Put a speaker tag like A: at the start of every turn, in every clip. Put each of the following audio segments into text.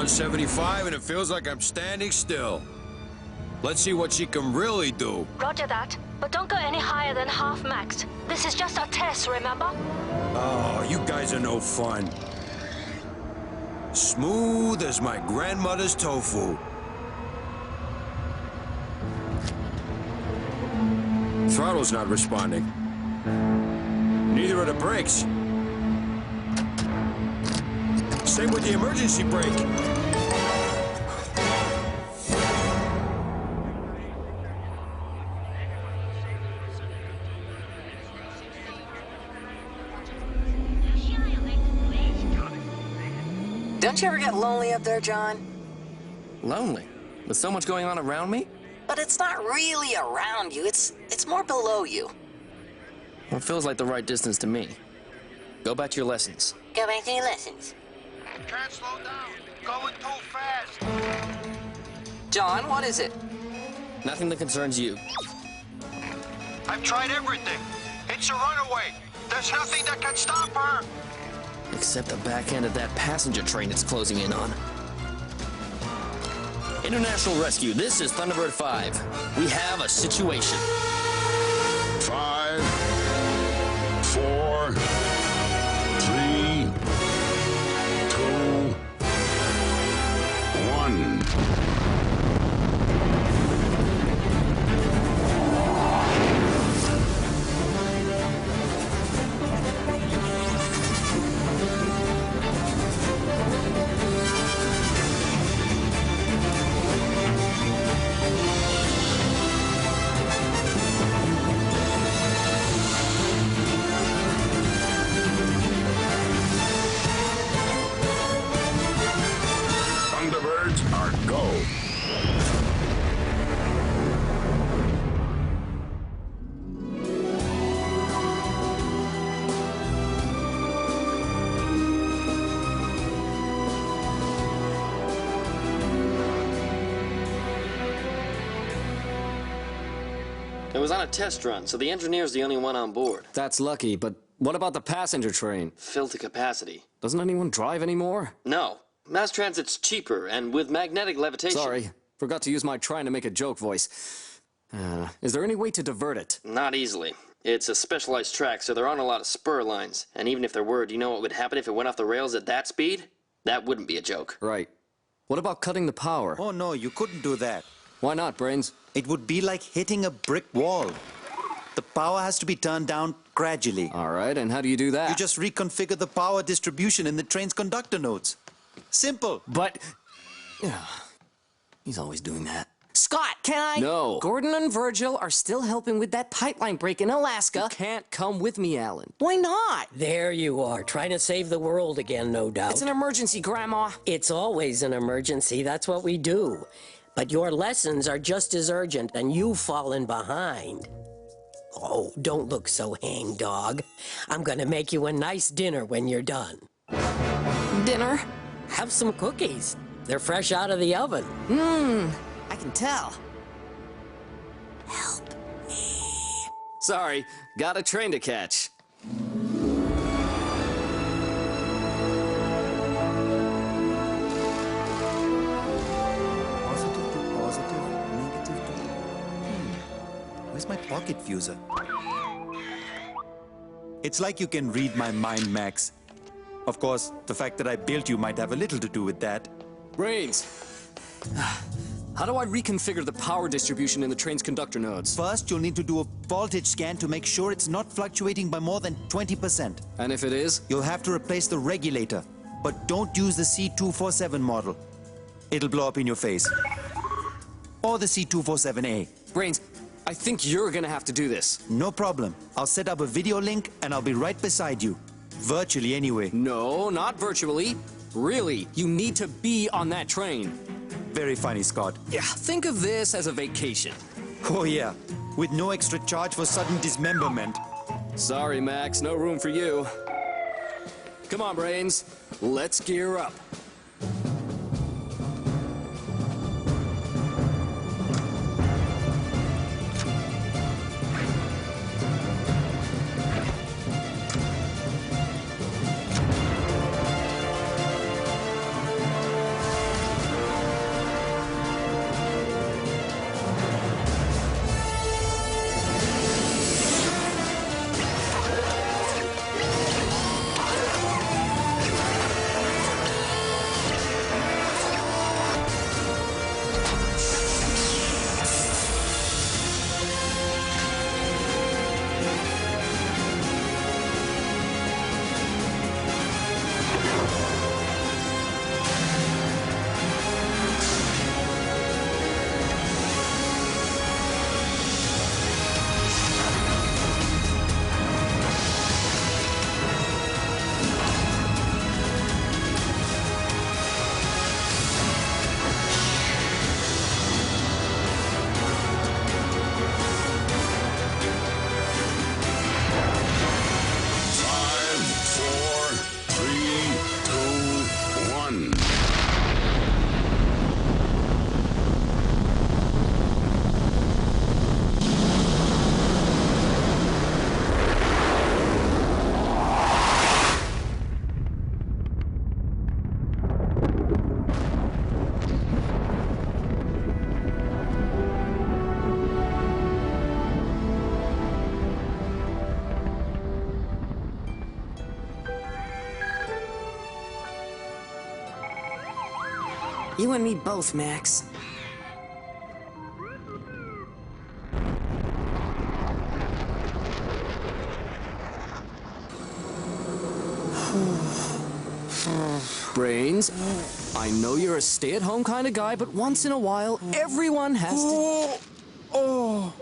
A: 175 and it feels like I'm standing still. Let's see what she can really do.
B: Roger that, but don't go any higher than half max. This is just a test, remember?
A: Oh, you guys are no fun. Smooth as my grandmother's tofu. Throttle's not responding. Neither are the brakes. Same with the emergency brake.
C: Don't you ever get lonely up there, John?
D: Lonely? With so much going on around me?
C: But it's not really around you, it's more below you.
D: Well, it feels like the right distance to me. Go back to your lessons.
C: Go back to your lessons.
E: Can't slow down. Going too fast.
C: John, what is it?
D: Nothing that concerns you.
E: I've tried everything. It's a runaway. There's nothing that can stop her.
D: Except the back end of that passenger train it's closing in on. International Rescue, this is Thunderbird 5. We have a situation.
A: 5, 4, 3, 2, 1. Thunderbirds Are Go.
D: It was on a test run, so the engineer's the only one on board.
F: That's lucky, but what about the passenger train?
D: Filled to capacity.
F: Doesn't anyone drive anymore?
D: No. Mass transit's cheaper, and with magnetic levitation...
F: Sorry, forgot to use my trying to make a joke voice. Is there any way to divert it?
D: Not easily. It's a specialized track, so there aren't a lot of spur lines. And even if there were, do you know what would happen if it went off the rails at that speed? That wouldn't be a joke.
F: Right. What about cutting the power?
G: Oh no, you couldn't do that.
F: Why not, Brains?
G: It would be like hitting a brick wall. The power has to be turned down gradually.
F: All right, and how do you do that?
G: You just reconfigure the power distribution in the train's conductor nodes. Simple.
F: But... he's always doing that.
H: Scott, can I?
F: No.
H: Gordon and Virgil are still helping with that pipeline break in Alaska.
F: You can't come with me, Alan.
H: Why not?
I: There you are, trying to save the world again, no doubt.
H: It's an emergency, Grandma.
I: It's always an emergency, that's what we do. But your lessons are just as urgent, and you've fallen behind. Oh, don't look so hangdog. I'm gonna make you a nice dinner when you're done.
H: Dinner?
I: Have some cookies. They're fresh out of the oven.
H: I can tell.
I: Help me.
F: Sorry, got a train to catch.
G: Positive to positive, negative to... Where's my pocket fuser? It's like you can read my mind, Max. Of course, the fact that I built you might have a little to do with that.
F: Brains. How do I reconfigure the power distribution in the train's conductor nodes?
G: First, you'll need to do a voltage scan to make sure it's not fluctuating by more than 20%.
F: And if it is?
G: You'll have to replace the regulator, but don't use the C247 model. It'll blow up in your face. Or the C247A.
F: Brains, I think you're gonna have to do this.
G: No problem. I'll set up a video link and I'll be right beside you. Virtually, anyway.
F: No, not virtually. Really, you need to be on that train.
G: Very funny, Scott.
F: Yeah, think of this as a vacation.
G: Oh yeah, with no extra charge for sudden dismemberment.
F: Sorry, Max, no room for you. Come on, Brains, let's gear up.
H: You and me both, Max.
F: Brains, I know you're a stay-at-home kind of guy, but once in a while, everyone has to...
G: Oh.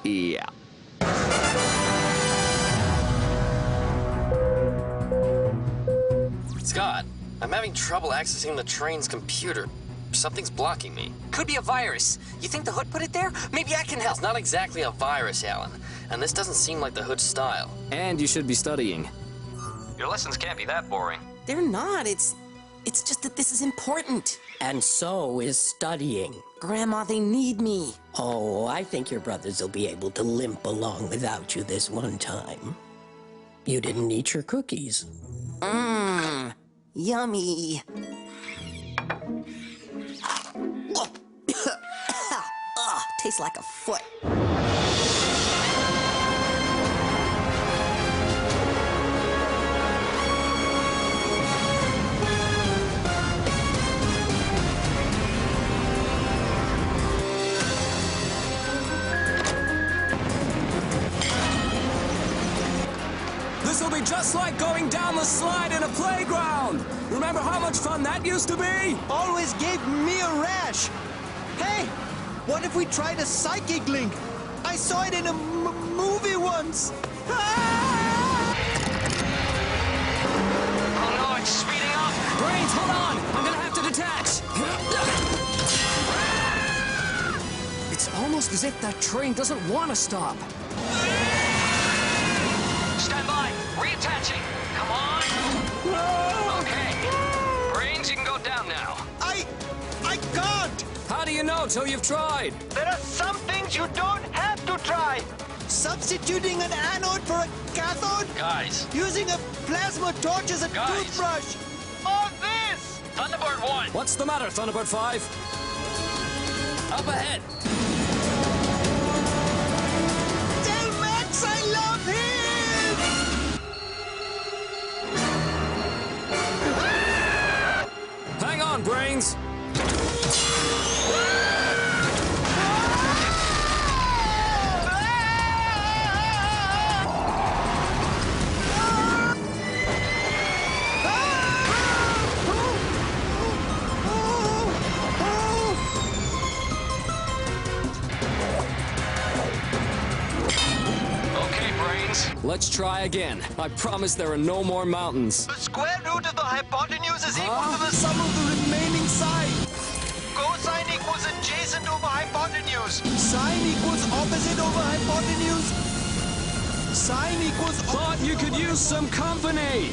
F: Yeah.
D: Scott, I'm having trouble accessing the train's computer. Something's blocking me.
H: Could be a virus. You think the Hood put it there? Maybe I can help.
D: It's not exactly a virus, Alan. And this doesn't seem like the Hood style.
F: And you should be studying.
E: Your lessons can't be that boring.
H: They're not. It's just that this is important.
I: And so is studying.
H: Grandma, they need me.
I: Oh, I think your brothers will be able to limp along without you this one time. You didn't eat your cookies.
H: Yummy. Tastes like a foot.
F: This'll be just like going down the slide in a playground. Remember how much fun that used to be?
G: Always gave me a rash. Hey, what if we tried a psychic link? I saw it in a movie once. Ah!
E: Oh no, it's speeding up.
F: Brains, hold on. I'm gonna have to detach. It's almost as if that train doesn't want to stop.
E: Stand by. Reattaching. Come on. Okay. Brains, you can go down now.
G: I can't.
F: How do you know till you've tried?
E: There are some things you don't have to try.
G: Substituting an anode for a cathode?
E: Guys.
G: Using a plasma torch as a
E: Guys.
G: toothbrush?
E: All this! Thunderbird 1.
F: What's the matter, Thunderbird 5? Up ahead.
G: Tell Max I love him!
F: Hang on, Brains.
E: Okay, Brains.
F: Let's try again. I promise there are no more mountains.
E: The square root of the hypotenuse is equal to the
G: Some of the remaining side.
E: cosine equals adjacent over hypotenuse.
G: Sine equals opposite over hypotenuse. Sine equals...
F: Thought you could use some company.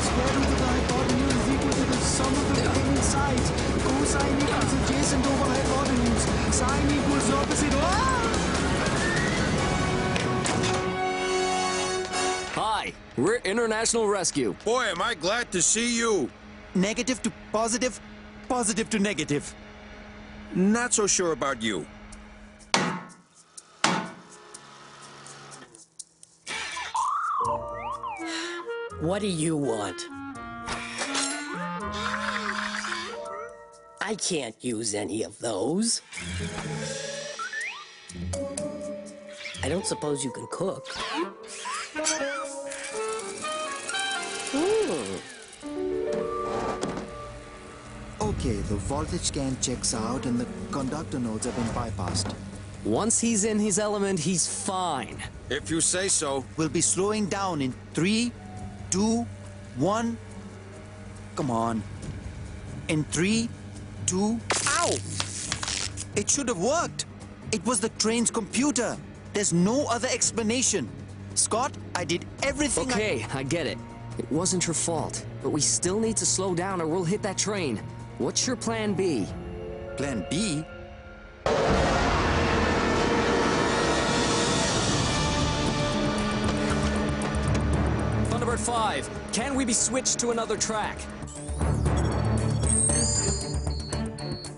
G: Square root of the hypotenuse is equal to the sum of the remaining sides. Cosine equals adjacent over hypotenuse. Sine equals opposite over...
F: Hi, we're International Rescue.
A: Boy, am I glad to see you.
G: Negative to positive, positive to negative.
A: Not so sure about you.
I: What do you want? I can't use any of those. I don't suppose you can cook.
J: Okay, the voltage scan checks out and the conductor nodes have been bypassed.
F: Once he's in his element, he's fine.
A: If you say so.
G: We'll be slowing down in 3, 2, 1. Come on. In 3, 2... Ow! It should have worked. It was the train's computer. There's no other explanation. Scott, I did everything
F: Okay, I get it. It wasn't your fault. But we still need to slow down or we'll hit that train. What's your plan B?
G: Plan B?
F: Thunderbird 5, can we be switched to another track?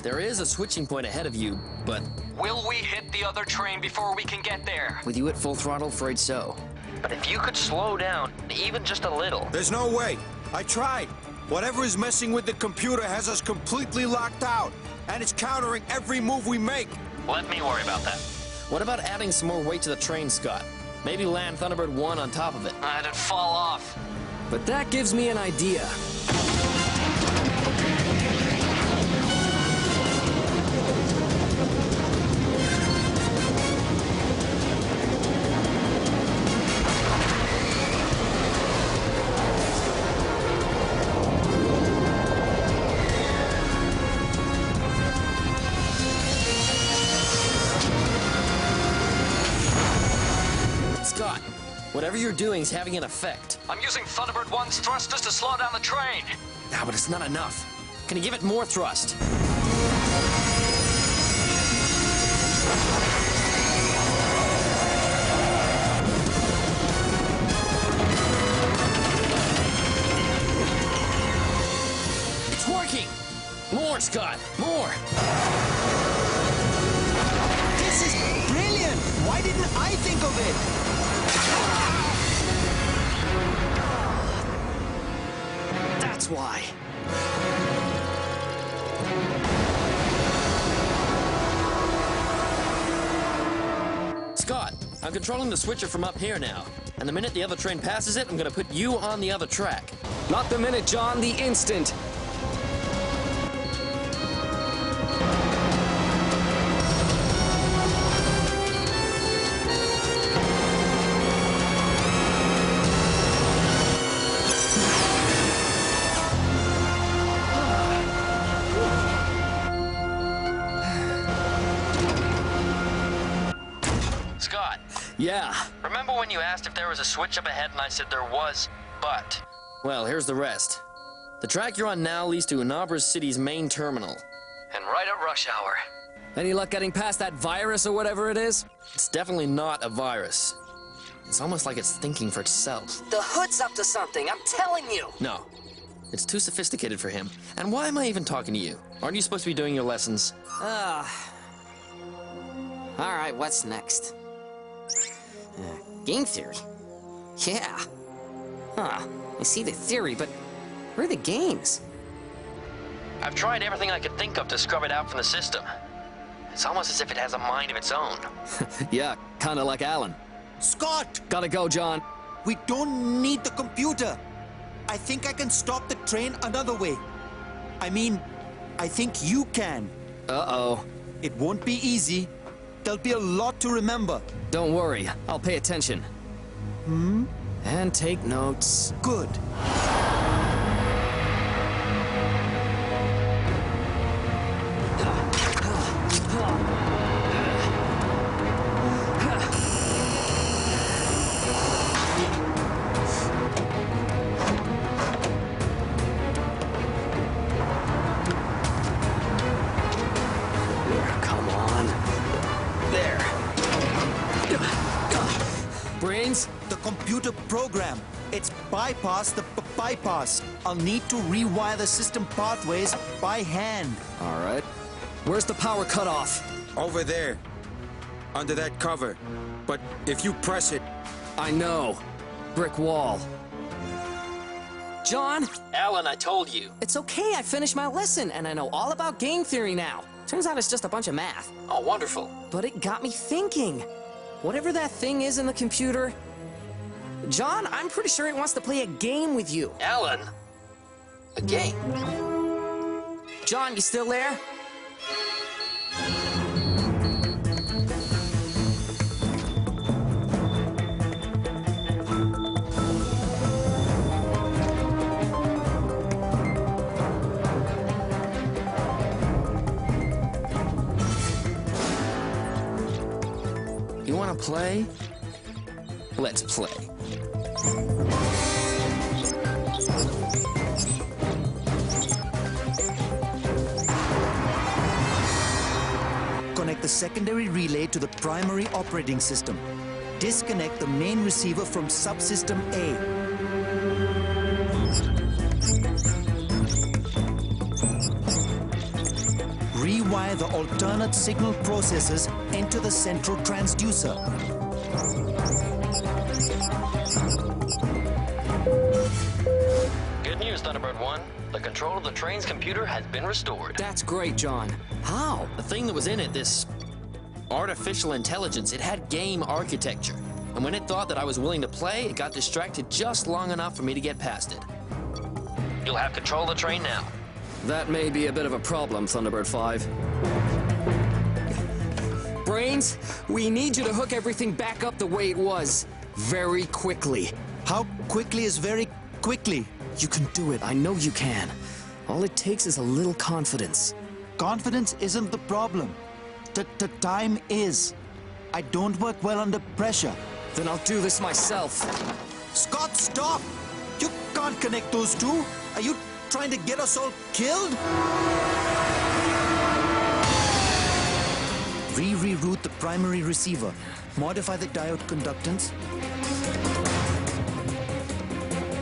D: There is a switching point ahead of you, but
E: Will we hit the other train before we can get there?
D: with you at full throttle, afraid so.
E: But if you could slow down, even just a little.
A: There's no way. I tried. Whatever is messing with the computer has us completely locked out. And it's countering every move we make.
E: Let me worry about that.
D: What about adding some more weight to the train, Scott? Maybe land Thunderbird 1 on top of it.
E: It'd fall off.
F: But that gives me an idea.
D: Scott, whatever you're doing is having an effect.
E: I'm using Thunderbird 1's thrusters to slow down the train.
D: No, but it's not enough. Can you give it more thrust? It's working! More, Scott! More!
G: This is brilliant! Why didn't I think of it?
F: That's why.
D: Scott, I'm controlling the switcher from up here now. And the minute the other train passes it, I'm gonna put you on the other track.
F: Not the minute, John, the instant.
E: Scott,
D: Yeah.
E: remember when you asked if there was a switch up ahead and I said there was, but...
D: Well, here's the rest. The track you're on now leads to Inabra City's main terminal.
E: And right at rush hour.
F: Any luck getting past that virus or whatever it is?
D: It's definitely not a virus. It's almost like it's thinking for itself.
C: The hood's up to something, I'm telling you.
D: No. It's too sophisticated for him. And why am I even talking to you? Aren't you supposed to be doing your lessons?
H: All right, what's next? Game theory. Yeah. Huh. I see the theory, but where are the games?
E: I've tried everything I could think of to scrub it out from the system. It's almost as if it has a mind of its own.
F: Yeah, kinda like Alan.
G: Scott!
F: Gotta go, John.
G: We don't need the computer. I think I can stop the train another way. I mean, I think you can.
F: Uh-oh.
G: It won't be easy. There'll be a lot to remember.
F: Don't worry, I'll pay attention. And take notes.
G: Good.
F: Come on. There. Brains?
G: The computer program. It's bypass the bypass. I'll need to rewire the system pathways by hand.
F: All right. Where's the power cutoff?
A: Over there. Under that cover. But if you press it...
F: I know. Brick wall. John,
D: Alan, I told you.
H: It's okay, I finished my lesson, and I know all about game theory now. Turns out it's just a bunch of math.
D: Oh, wonderful.
H: But it got me thinking. Whatever that thing is in the computer... John, I'm pretty sure it wants to play a game with you.
D: Alan? A game?
H: John, you still there?
D: You want to play? Let's play.
G: Connect the secondary relay to the primary operating system. Disconnect the main receiver from subsystem A. Rewire the alternate signal processors into the central transducer.
E: train's computer has been restored.
H: That's great, John. How?
D: The thing that was in it, this artificial intelligence, it had game architecture. And when it thought that I was willing to play, it got distracted just long enough for me to get past it.
E: You'll have control of the train now.
H: That may be a bit of a problem, Thunderbird 5. Brains, we need you to hook everything back up the way it was. Very quickly.
G: How quickly is very quickly?
H: You can do it. I know you can. All it takes is a little confidence.
G: Confidence isn't the problem. The time is. I don't work well under pressure.
H: Then I'll do this myself.
G: Scott, stop! You can't connect those two. Are you trying to get us all killed? Reroute the primary receiver. Modify the diode conductance.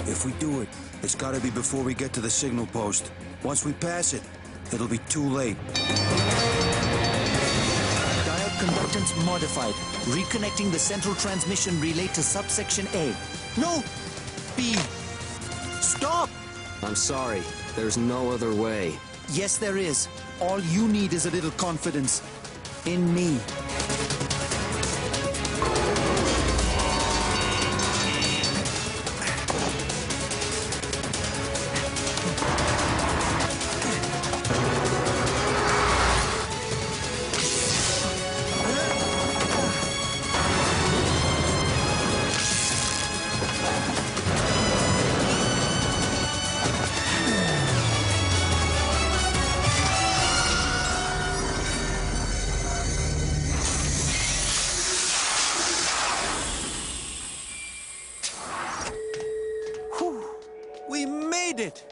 A: If we do it, it's gotta be before we get to the signal post. Once we pass it, it'll be too late.
G: Diode conductance modified. Reconnecting the central transmission relay to subsection A. No! B. Stop!
H: I'm sorry. There's no other way.
G: Yes, there is. All you need is a little confidence. In me. We made it!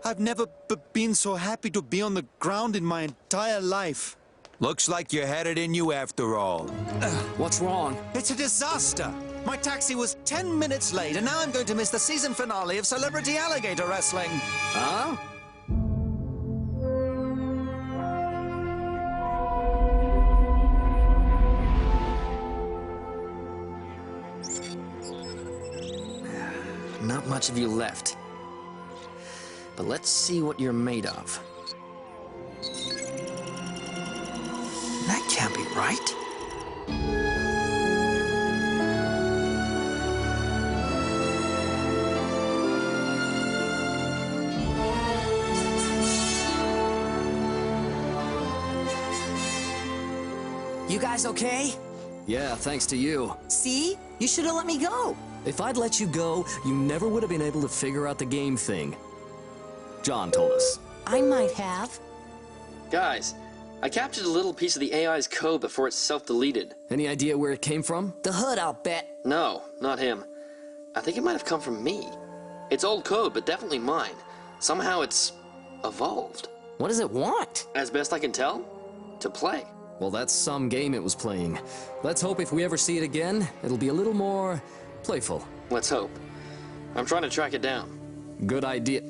G: I've never been so happy to be on the ground in my entire life.
A: Looks like you had it in you after all.
H: What's wrong?
G: It's a disaster! My taxi was 10 minutes late, and now I'm going to miss the season finale of Celebrity Alligator Wrestling.
H: Huh?
D: Not much of you left. But let's see what you're made of. That can't be right.
H: You guys okay? Yeah, thanks to you.
C: See? You should have let me go.
H: If I'd let you go, you never would have been able to figure out the game thing. John told us.
C: I might have.
D: Guys, I captured a little piece of the AI's code before it self-deleted.
H: Any idea where it came from?
C: The hood, I'll bet.
D: No, not him. I think it might have come from me. It's old code, but definitely mine. Somehow it's evolved.
H: What does it want?
D: As best I can tell, to play.
H: Well, that's some game it was playing. Let's hope if we ever see it again, it'll be a little more playful.
D: Let's hope. I'm trying to track it down.
H: Good idea.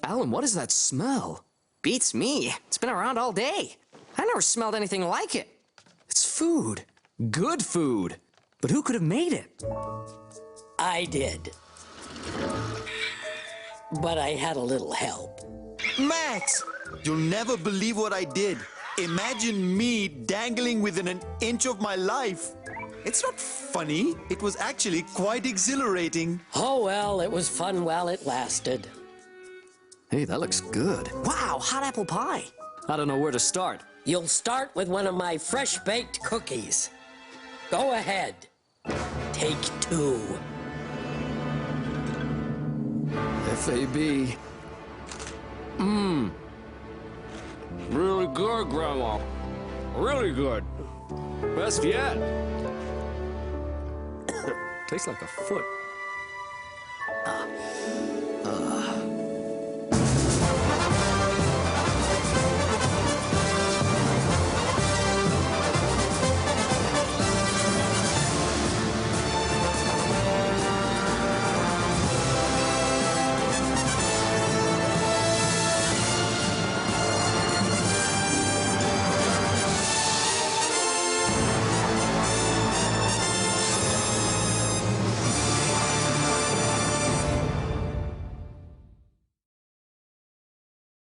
H: Alan, what is that smell?
C: Beats me. It's been around all day. I never smelled anything like it.
H: It's food. Good food. But who could have made it?
I: I did. But I had a little help.
G: Max! You'll never believe what I did. Imagine me dangling within an inch of my life. It's not funny. It was actually quite exhilarating.
I: Oh, well, it was fun while it lasted.
H: Hey, that looks good.
C: Wow, hot apple pie.
H: I don't know where to start.
I: You'll start with one of my fresh-baked cookies. Go ahead. Take 2.
H: FAB. Really good, Grandma. Really good. Best yet. Tastes like a foot.